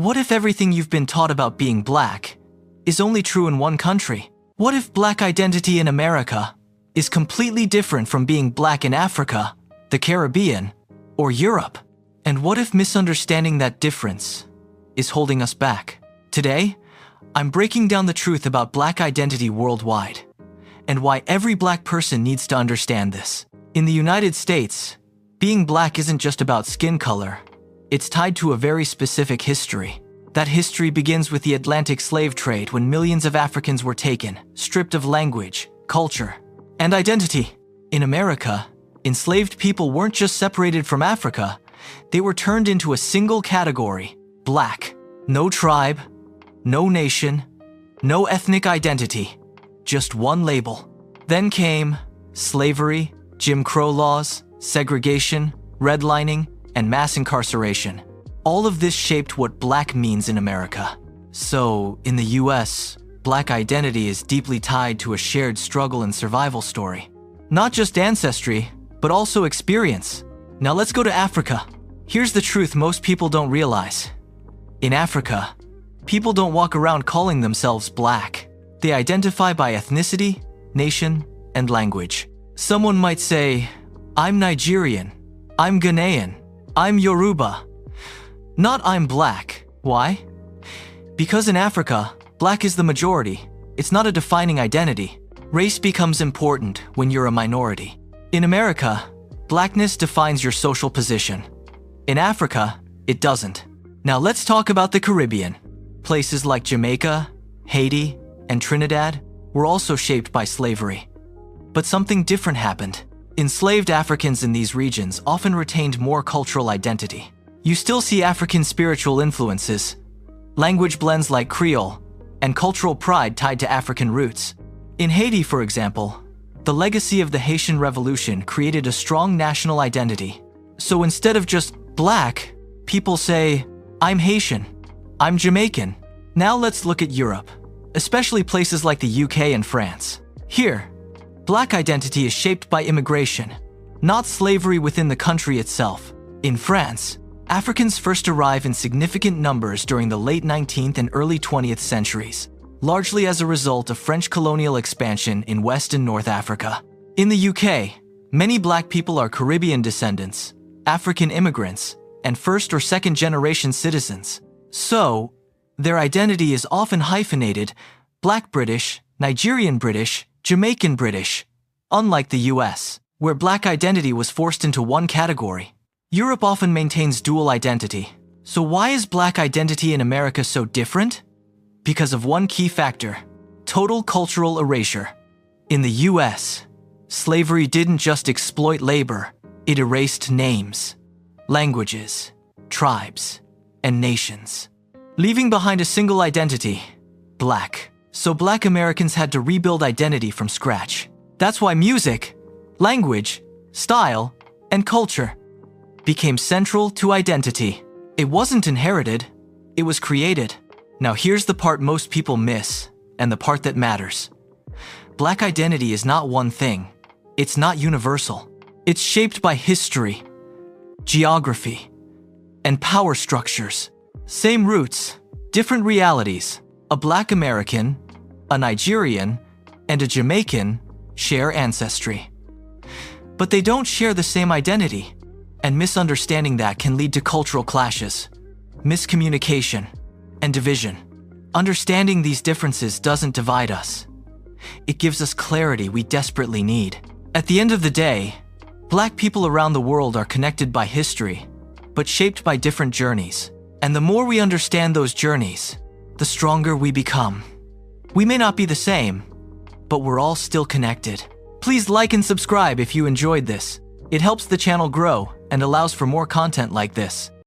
What if everything you've been taught about being black is only true in one country? What if black identity in America is completely different from being black in Africa, the Caribbean, or Europe? And what if misunderstanding that difference is holding us back? Today, I'm breaking down the truth about black identity worldwide and why every black person needs to understand this. In the United States, being black isn't just about skin color. It's tied to a very specific history. That history begins with the Atlantic slave trade, when millions of Africans were taken, stripped of language, culture, and identity. In America, enslaved people weren't just separated from Africa, they were turned into a single category: black. No tribe, no nation, no ethnic identity, just one label. Then came slavery, Jim Crow laws, segregation, redlining, and mass incarceration. All of this shaped what black means in America. So, in the US, black identity is deeply tied to a shared struggle and survival story. Not just ancestry, but also experience. Now let's go to Africa. Here's the truth most people don't realize. In Africa, people don't walk around calling themselves black. They identify by ethnicity, nation, and language. Someone might say, "I'm Nigerian, I'm Ghanaian, I'm Yoruba." Not "I'm black." Why? Because in Africa, black is the majority. It's not a defining identity. Race becomes important when you're a minority. In America, blackness defines your social position. In Africa, it doesn't. Now let's talk about the Caribbean. Places like Jamaica, Haiti, and Trinidad were also shaped by slavery. But something different happened. Enslaved Africans in these regions often retained more cultural identity. You still see African spiritual influences, language blends like Creole, and cultural pride tied to African roots. In Haiti, for example, the legacy of the Haitian Revolution created a strong national identity. So instead of just black, people say, "I'm Haitian, I'm Jamaican." Now let's look at Europe, especially places like the UK and France. Here, black identity is shaped by immigration, not slavery within the country itself. In France, Africans first arrive in significant numbers during the late 19th and early 20th centuries, largely as a result of French colonial expansion in West and North Africa. In the UK, many black people are Caribbean descendants, African immigrants, and first or second generation citizens. So, their identity is often hyphenated: Black British, Nigerian British, Jamaican British, unlike the US, where black identity was forced into one category. Europe often maintains dual identity. So why is black identity in America so different? Because of one key factor: total cultural erasure. In the US, slavery didn't just exploit labor, it erased names, languages, tribes, and nations, leaving behind a single identity: black. So black Americans had to rebuild identity from scratch. That's why music, language, style, and culture became central to identity. It wasn't inherited, it was created. Now here's the part most people miss, and the part that matters. Black identity is not one thing. It's not universal. It's shaped by history, geography, and power structures. Same roots, different realities. A black American, a Nigerian, and a Jamaican share ancestry. But they don't share the same identity, and misunderstanding that can lead to cultural clashes, miscommunication, and division. Understanding these differences doesn't divide us. It gives us clarity we desperately need. At the end of the day, black people around the world are connected by history, but shaped by different journeys. And the more we understand those journeys, the stronger we become. We may not be the same, but we're all still connected. Please like and subscribe if you enjoyed this. It helps the channel grow and allows for more content like this.